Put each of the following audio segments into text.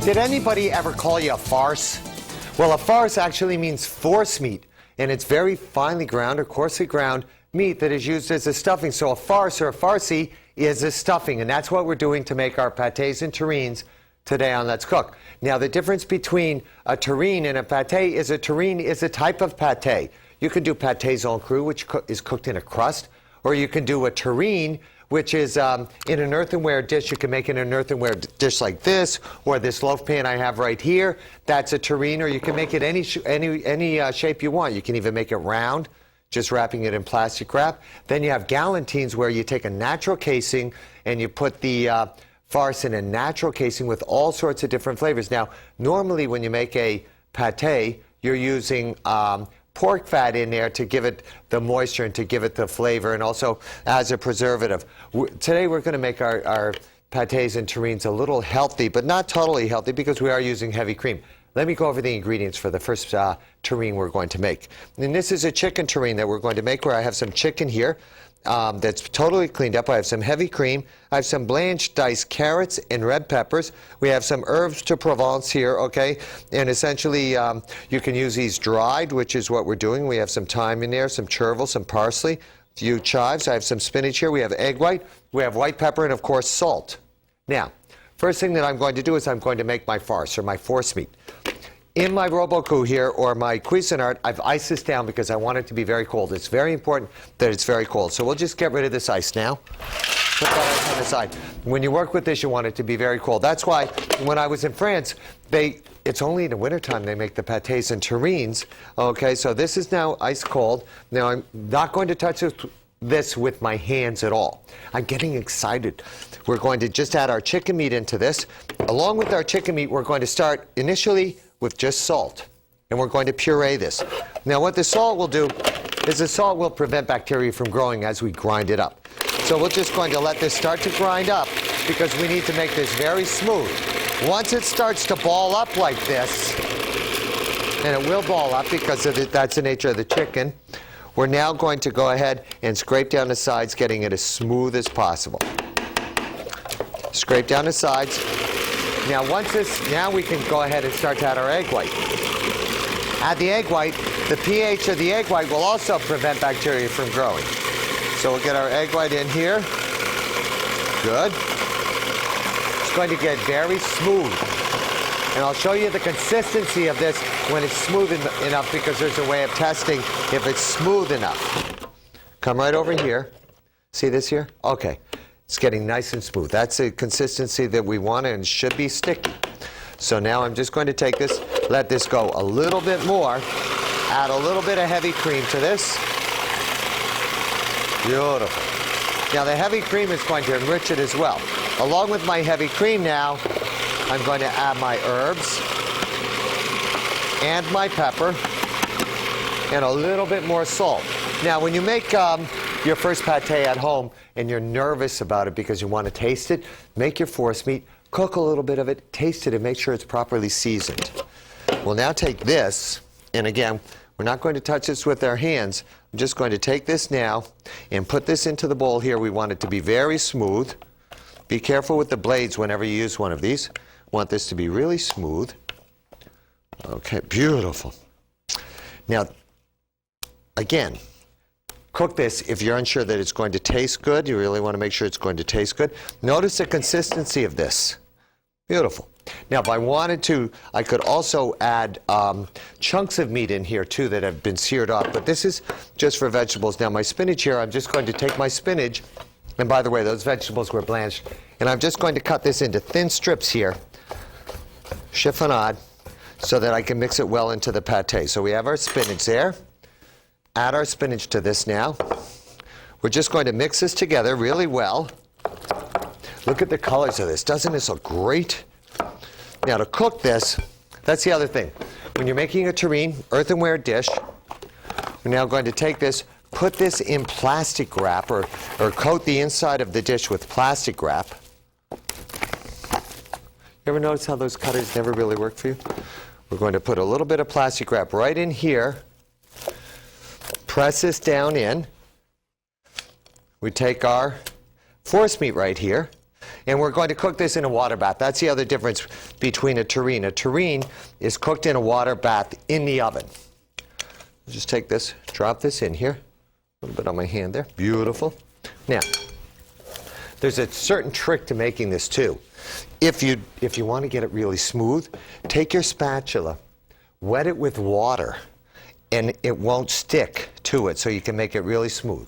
Did anybody ever call you a farce? Well, a farce actually means force meat, and it's very finely ground or coarsely ground meat that is used as a stuffing. So a farce or a farcie is a stuffing, and that's what we're doing to make our pâtés and terrines today on Let's Cook. Now, the difference between a terrine and a pâté is a terrine is a type of pâté. You can do pâtés en cru, which is cooked in a crust, or you can do a terrine, which is in an earthenware dish. You can make it in an earthenware dish like this, or this loaf pan I have right here. That's a terrine, or you can make it any shape you want. You can even make it round, just wrapping it in plastic wrap. Then you have galantines, where you take a natural casing and you put the farce in a natural casing with all sorts of different flavors. Now, normally when you make a pâté, you're using pork fat in there to give it the moisture and to give it the flavor, and also as a preservative. Today we're going to make our pâtés and terrines a little healthy, but not totally healthy, because we are using heavy cream. Let me go over the ingredients for the first terrine we're going to make. And this is a chicken terrine that we're going to make, where I have some chicken here that's totally cleaned up. I have some heavy cream. I have some blanched diced carrots and red peppers. We have some herbs de Provence here, okay? And essentially, you can use these dried, which is what we're doing. We have some thyme in there, some chervil, some parsley, a few chives. I have some spinach here. We have egg white. We have white pepper, and of course, salt. Now, first thing that I'm going to do is I'm going to make my farce, or my force meat. In my Robocoup here, or my Cuisinart, I've iced this down because I want it to be very cold. It's very important that it's very cold. So we'll just get rid of this ice now. Put that ice on the side. When you work with this, you want it to be very cold. That's why when I was in France, it's only in the wintertime they make the pâtés and terrines. Okay, so this is now ice cold. Now, I'm not going to touch this with my hands at all. I'm getting excited. We're going to just add our chicken meat into this. Along with our chicken meat, we're going to start initially with just salt, and we're going to puree this. Now, what the salt will do is the salt will prevent bacteria from growing as we grind it up. So we're just going to let this start to grind up, because we need to make this very smooth. Once it starts to ball up like this, and it will ball up because that's the nature of the chicken, we're now going to go ahead and scrape down the sides, getting it as smooth as possible. Scrape down the sides. Now we can go ahead and start to add our egg white. Add the egg white. The pH of the egg white will also prevent bacteria from growing. So we'll get our egg white in here. Good. It's going to get very smooth. And I'll show you the consistency of this when it's smooth enough, because there's a way of testing if it's smooth enough. Come right over here. See this here? Okay. It's getting nice and smooth. That's the consistency that we want, and it should be sticky. So now I'm just going to take this, let this go a little bit more, add a little bit of heavy cream to this. Beautiful. Now, the heavy cream is going to enrich it as well. Along with my heavy cream now, I'm going to add my herbs and my pepper and a little bit more salt. Now, when you make your first pâté at home and you're nervous about it because you want to taste it, make your force meat, cook a little bit of it, taste it, and make sure it's properly seasoned. We'll now take this, and again, we're not going to touch this with our hands. I'm just going to take this now and put this into the bowl here. We want it to be very smooth. Be careful with the blades whenever you use one of these. Want this to be really smooth. Okay, beautiful. Now, again, cook this if you're unsure that it's going to taste good. You really want to make sure it's going to taste good. Notice the consistency of this. Beautiful. Now, if I wanted to, I could also add chunks of meat in here, too, that have been seared off. But this is just for vegetables. Now, my spinach here, I'm just going to take my spinach. And by the way, those vegetables were blanched. And I'm just going to cut this into thin strips here, chiffonade, so that I can mix it well into the pâté. So we have our spinach there. Add our spinach to this now. We're just going to mix this together really well. Look at the colors of this. Doesn't this look great? Now, to cook this, that's the other thing. When you're making a terrine, earthenware dish, we're now going to take this, put this in plastic wrap, or coat the inside of the dish with plastic wrap. You ever notice how those cutters never really work for you? We're going to put a little bit of plastic wrap right in here. Press this down in. We take our force meat right here. And we're going to cook this in a water bath. That's the other difference between a terrine. A terrine is cooked in a water bath in the oven. Just take this, drop this in here. A little bit on my hand there. Beautiful. Now, there's a certain trick to making this too. If you want to get it really smooth, take your spatula, wet it with water, and it won't stick to it, so you can make it really smooth.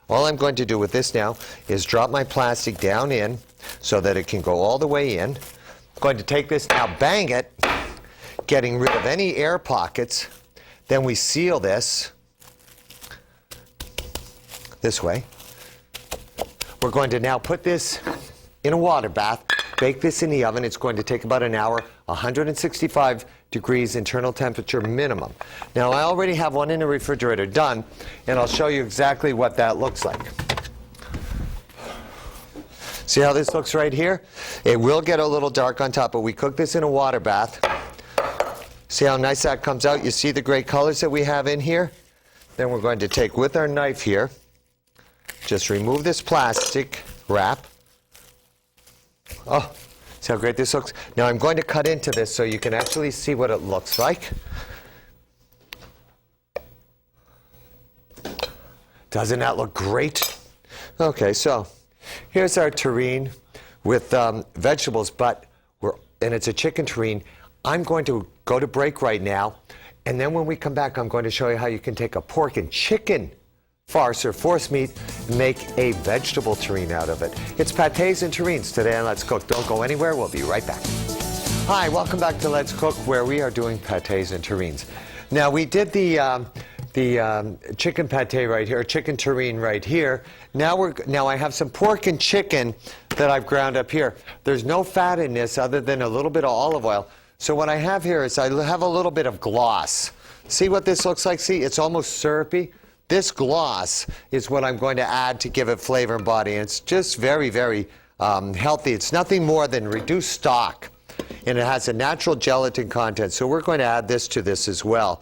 All I'm going to do with this now is drop my plastic down in so that it can go all the way in. I'm going to take this now, bang it, getting rid of any air pockets. Then we seal this way. We're going to now put this in a water bath, bake this in the oven. It's going to take about an hour, 165 degrees internal temperature minimum. Now, I already have one in the refrigerator done, and I'll show you exactly what that looks like. See how this looks right here? It will get a little dark on top, but we cook this in a water bath. See how nice that comes out? You see the great colors that we have in here? Then we're going to take with our knife here, just remove this plastic wrap. Oh, see how great this looks? Now I'm going to cut into this so you can actually see what it looks like. Doesn't that look great? Okay, so here's our terrine with vegetables, and it's a chicken terrine. I'm going to go to break right now, and then when we come back, I'm going to show you how you can take a pork and chicken farce or force meat and make a vegetable terrine out of it. It's Pattés and Terrines today on Let's Cook. Don't go anywhere. We'll be right back. Hi, welcome back to Let's Cook, where we are doing Pattés and Terrines. Now, we did the chicken pâté right here, chicken terrine right here. Now I have some pork and chicken that I've ground up here. There's no fat in this other than a little bit of olive oil. So what I have here is I have a little bit of gloss. See what this looks like? See, it's almost syrupy. This gloss is what I'm going to add to give it flavor and body. And it's just very, very healthy. It's nothing more than reduced stock, and it has a natural gelatin content. So we're going to add this to this as well.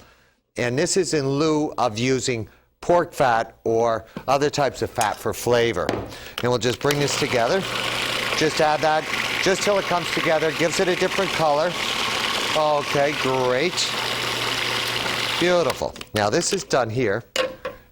And this is in lieu of using pork fat or other types of fat for flavor. And we'll just bring this together. Just add that just till it comes together, gives it a different color. Okay, great. Beautiful. Now this is done here.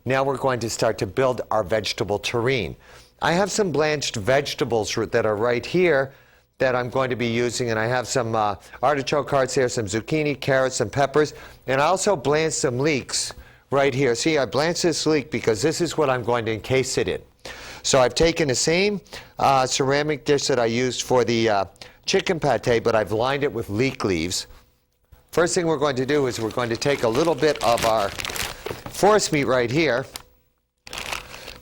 Now we're going to start to build our vegetable terrine. I have some blanched vegetables that are right here that I'm going to be using, and I have some artichoke hearts here, some zucchini, carrots, some peppers, and I also blanched some leeks right here. See, I blanched this leek because this is what I'm going to encase it in. So I've taken the same ceramic dish that I used for the chicken pâté, but I've lined it with leek leaves. First thing we're going to do is we're going to take a little bit of our force meat right here,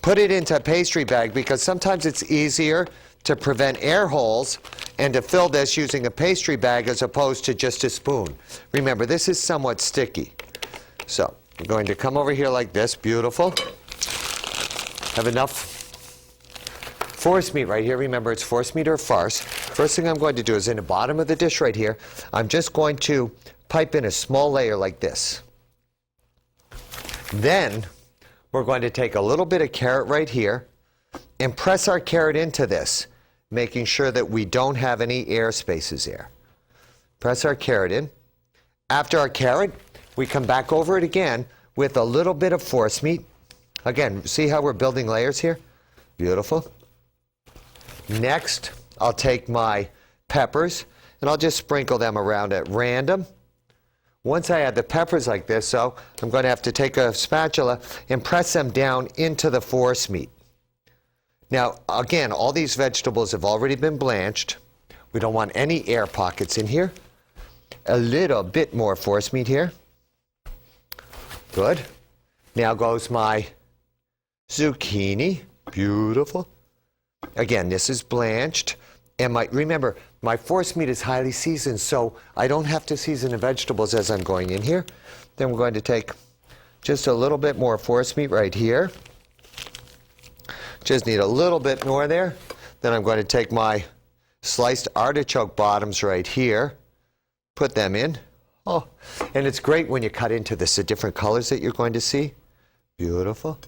put it into a pastry bag, because sometimes it's easier to prevent air holes and to fill this using a pastry bag as opposed to just a spoon. Remember, this is somewhat sticky. So I'm going to come over here like this. Beautiful. Have enough force meat right here. Remember, it's force meat or farce. First thing I'm going to do is in the bottom of the dish right here, I'm just going to pipe in a small layer like this. Then we're going to take a little bit of carrot right here and press our carrot into this, making sure that we don't have any air spaces there. Press our carrot in. After our carrot, we come back over it again with a little bit of force meat. Again, see how we're building layers here? Beautiful. Next, I'll take my peppers and I'll just sprinkle them around at random. Once I add the peppers like this, so I'm going to have to take a spatula and press them down into the force meat. Now, again, all these vegetables have already been blanched. We don't want any air pockets in here. A little bit more force meat here. Good. Now goes my zucchini. Beautiful. Again, this is blanched. And remember, my force meat is highly seasoned, so I don't have to season the vegetables as I'm going in here. Then we're going to take just a little bit more force meat right here. Just need a little bit more there. Then I'm going to take my sliced artichoke bottoms right here, put them in. Oh, and it's great when you cut into this, the different colors that you're going to see. Beautiful.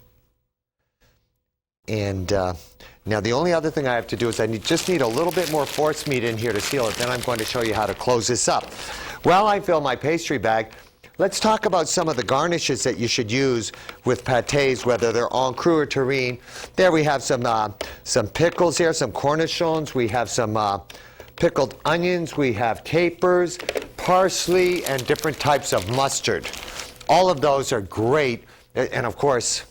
And now the only other thing I have to do is I just need a little bit more force meat in here to seal it. Then I'm going to show you how to close this up. While I fill my pastry bag, let's talk about some of the garnishes that you should use with pâtés, whether they're en cru or terrine. There we have some pickles here, some cornichons. We have some pickled onions. We have capers, parsley, and different types of mustard. All of those are great. And of course,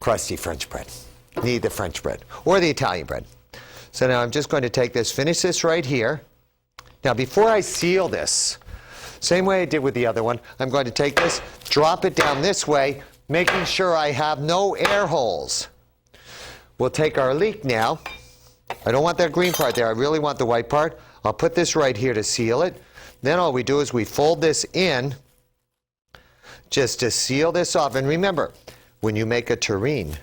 crusty French bread. Need the French bread or the Italian bread. So now I'm just going to take this, finish this right here. Now before I seal this, same way I did with the other one, I'm going to take this, drop it down this way, making sure I have no air holes. We'll take our leek now. I don't want that green part there. I really want the white part. I'll put this right here to seal it. Then all we do is we fold this in just to seal this off. And remember, when you make a terrine,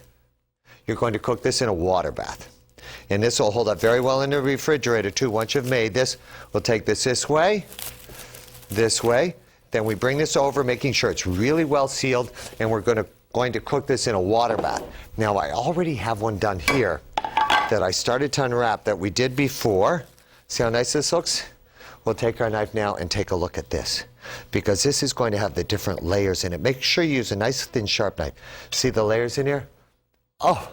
you're going to cook this in a water bath. And this will hold up very well in the refrigerator too. Once you've made this, we'll take this way. Then we bring this over, making sure it's really well sealed, and we're going to cook this in a water bath. Now I already have one done here that I started to unwrap that we did before. See how nice this looks? We'll take our knife now and take a look at this, because this is going to have the different layers in it. Make sure you use a nice thin sharp knife. See the layers in here? Oh,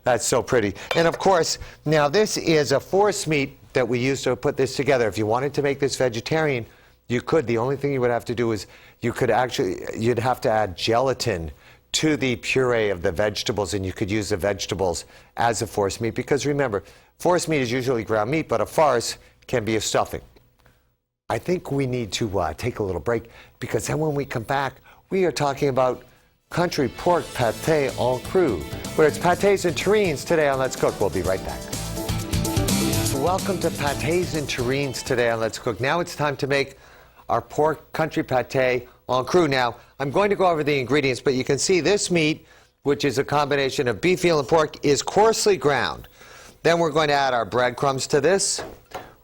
that's so pretty. And of course, now this is a force meat that we use to put this together. If you wanted to make this vegetarian, you could. The only thing you would have to do is you'd have to add gelatin to the puree of the vegetables, and you could use the vegetables as a force meat, because remember, force meat is usually ground meat, but a farce can be a stuffing. I think we need to take a little break, because then when we come back, we are talking about country pork pâté en cru, where it's pâtés and terrines today on Let's Cook. We'll be right back. Welcome to Pâtés and Terrines today on Let's Cook. Now it's time to make our pork country pâté en cru. Now, I'm going to go over the ingredients, but you can see this meat, which is a combination of beef, veal, and pork, is coarsely ground. Then we're going to add our breadcrumbs to this.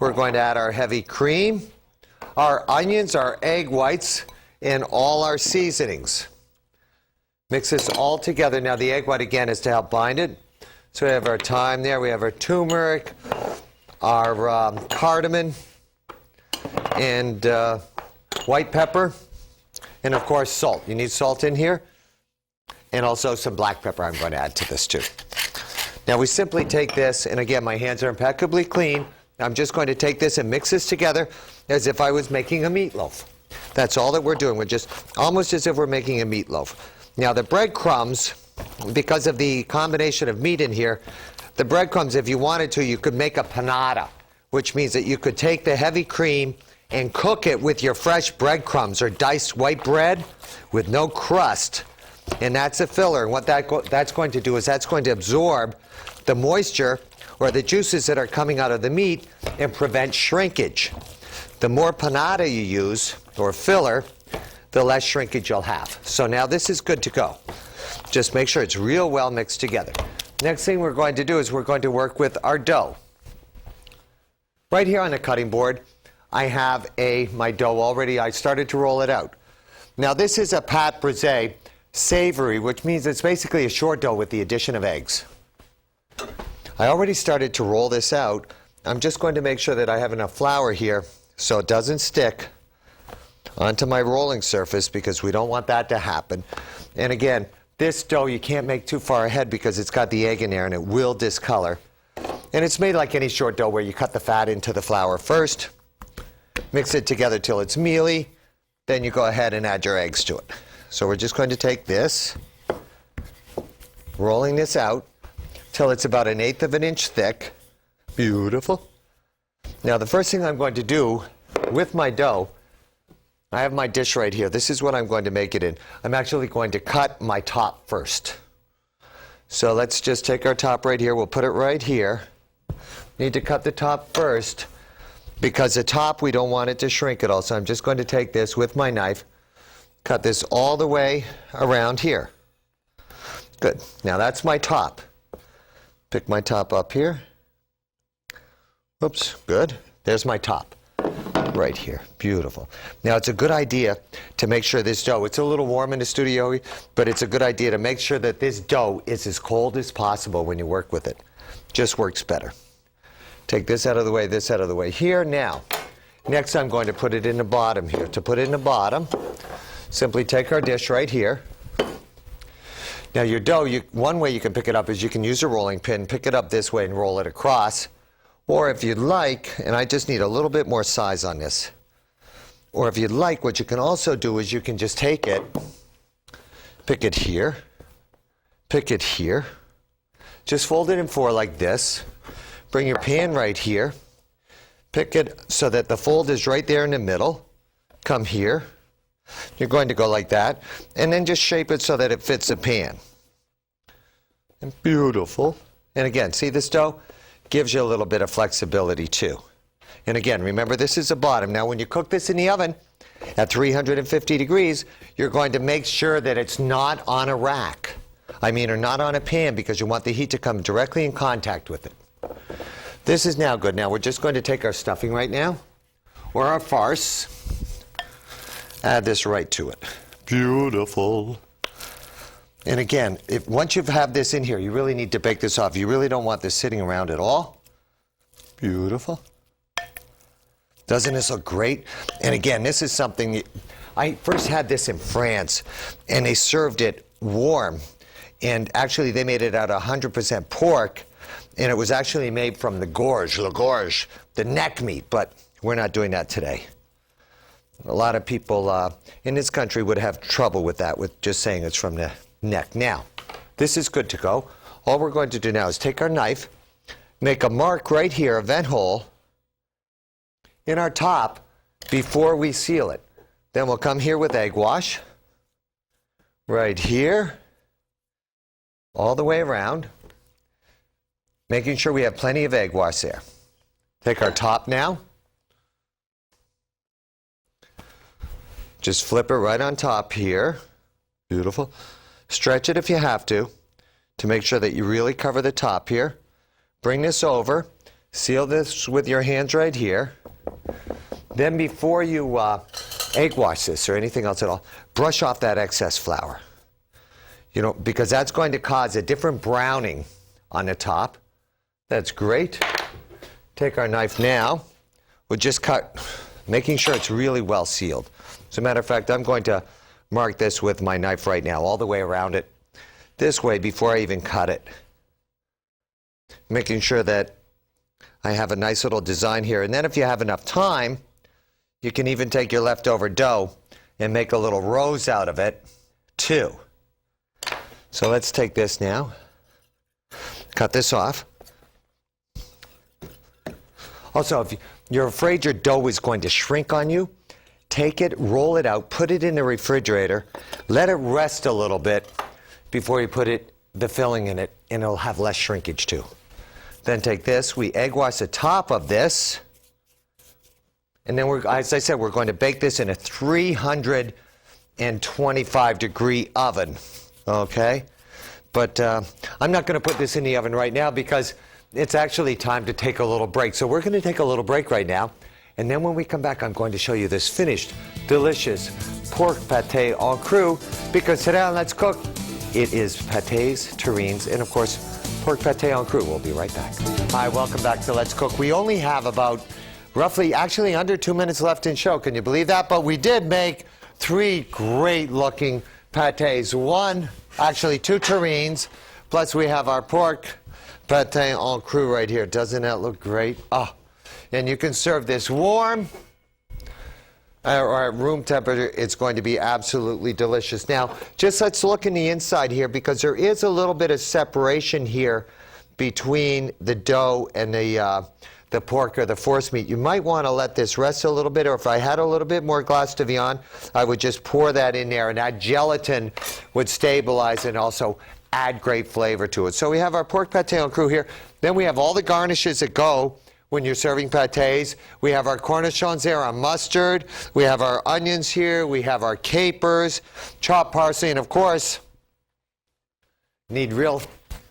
We're going to add our heavy cream, our onions, our egg whites, and all our seasonings. Mix this all together. Now, the egg white, again, is to help bind it. So we have our thyme there. We have our turmeric, our cardamom, and white pepper, and of course salt. You need salt in here, and also some black pepper I'm going to add to this too. Now we simply take this, and again, my hands are impeccably clean. I'm just going to take this and mix this together as if I was making a meatloaf. That's all that we're doing. We're just almost as if we're making a meatloaf. Now the breadcrumbs, because of the combination of meat in here, the breadcrumbs, if you wanted to, you could make a panada, which means that you could take the heavy cream and cook it with your fresh breadcrumbs or diced white bread with no crust. And that's a filler. And what that's going to do is that's going to absorb the moisture or the juices that are coming out of the meat and prevent shrinkage. The more panada you use, or filler, the less shrinkage you'll have. So now this is good to go. Just make sure it's real well mixed together. Next thing we're going to do is we're going to work with our dough. Right here on the cutting board, I have my dough already. I started to roll it out. Now this is a pâte brisée savory, which means it's basically a short dough with the addition of eggs. I already started to roll this out. I'm just going to make sure that I have enough flour here so it doesn't stick onto my rolling surface, because we don't want that to happen. And again, this dough you can't make too far ahead because it's got the egg in there and it will discolor. And it's made like any short dough where you cut the fat into the flour first, mix it together till it's mealy, then you go ahead and add your eggs to it. So we're just going to take this, rolling this out till it's about 1/8 of an inch thick. Beautiful. Now the first thing I'm going to do with my dough, I have my dish right here. This is what I'm going to make it in. I'm actually going to cut my top first. So let's just take our top right here. We'll put it right here. Need to cut the top first because the top, we don't want it to shrink at all. So I'm just going to take this with my knife, cut this all the way around here. Good. Now that's my top. Pick my top up here. Oops, good. There's my top. right here. Beautiful. Now, it's a good idea to make sure this dough, it's a little warm in the studio, but it's a good idea to make sure that this dough is as cold as possible when you work with it. Just works better. Take this out of the way, this out of the way. Here, now, next I'm going to put it in the bottom here. To put it in the bottom, simply take our dish right here. Now, your dough, one way you can pick it up is you can use a rolling pin, pick it up this way and roll it across. Or if you'd like, and I just need a little bit more size on this, or if you'd like, what you can also do is you can just take it, pick it here, just fold it in four like this, bring your pan right here, pick it so that the fold is right there in the middle, come here, you're going to go like that, and then just shape it so that it fits the pan. And beautiful. And again, see this dough? Gives you a little bit of flexibility too. And again, remember this is the bottom. Now when you cook this in the oven at 350 degrees, you're going to make sure that it's not on a rack. Or not on a pan, because you want the heat to come directly in contact with it. This is now good. Now we're just going to take our stuffing right now, or our farce, add this right to it. Beautiful. And again, once you have this in here, you really need to bake this off. You really don't want this sitting around at all. Beautiful. Doesn't this look great? And again, this is something, I first had this in France, and they served it warm. And actually, they made it out of 100% pork, and it was actually made from the gorge, the neck meat, but we're not doing that today. A lot of people in this country would have trouble with that, with just saying it's from the neck. Now, this is good to go. All we're going to do now is take our knife, make a mark right here, a vent hole, in our top before we seal it. Then we'll come here with egg wash, right here, all the way around, making sure we have plenty of egg wash there. Take our top now, just flip it right on top here. Beautiful. Stretch it if you have to make sure that you really cover the top here. Bring this over, seal this with your hands right here. Then before you egg wash this or anything else at all, brush off that excess flour. Because that's going to cause a different browning on the top. That's great. Take our knife now. We'll just cut, making sure it's really well sealed. As a matter of fact, I'm going to mark this with my knife right now, all the way around it, this way before I even cut it. Making sure that I have a nice little design here. And then if you have enough time, you can even take your leftover dough and make a little rose out of it, too. So let's take this now, cut this off. Also, if you're afraid your dough is going to shrink on you, take it, roll it out, put it in the refrigerator, let it rest a little bit before you put the filling in it, and it'll have less shrinkage too. Then take this, we egg wash the top of this, and then as I said, we're going to bake this in a 325 degree oven, okay? But I'm not going to put this in the oven right now because it's actually time to take a little break. So we're going to take a little break right now. And then when we come back, I'm going to show you this finished, delicious pork pâté en cru, because today on Let's Cook, it is Patté's Terrines, and of course, pork pâté en cru. We'll be right back. Hi, welcome back to Let's Cook. We only have about actually under 2 minutes left in show. Can you believe that? But we did make 3 great-looking pâtés. Two terrines, plus we have our pork pâté en cru right here. Doesn't that look great? Oh. And you can serve this warm or at room temperature. It's going to be absolutely delicious. Now, just let's look in the inside here, because there is a little bit of separation here between the dough and the pork or the force meat. You might want to let this rest a little bit, or if I had a little bit more glace de viande, I would just pour that in there, and that gelatin would stabilize and also add great flavor to it. So we have our pork pâté en cru here. Then we have all the garnishes that go when you're serving pâtés. We have our cornichons there, our mustard. We have our onions here. We have our capers, chopped parsley, and of course, need real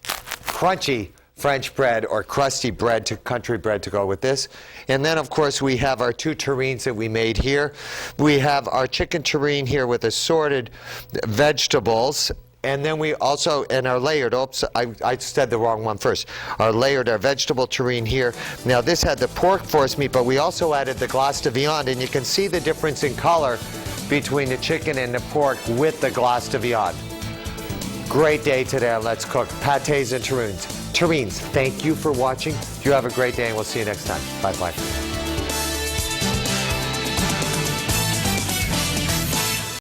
crunchy French bread or crusty bread, to country bread to go with this. And then, of course, we have our 2 terrines that we made here. We have our chicken terrine here with assorted vegetables. And then we also, and our layered, oops, I said the wrong one first. Our vegetable terrine here. Now this had the pork force meat, but we also added the glace de viande, and you can see the difference in color between the chicken and the pork with the glace de viande. Great day today on Let's Cook. Pâtés and terrines. Thank you for watching. You have a great day, and we'll see you next time. Bye-bye.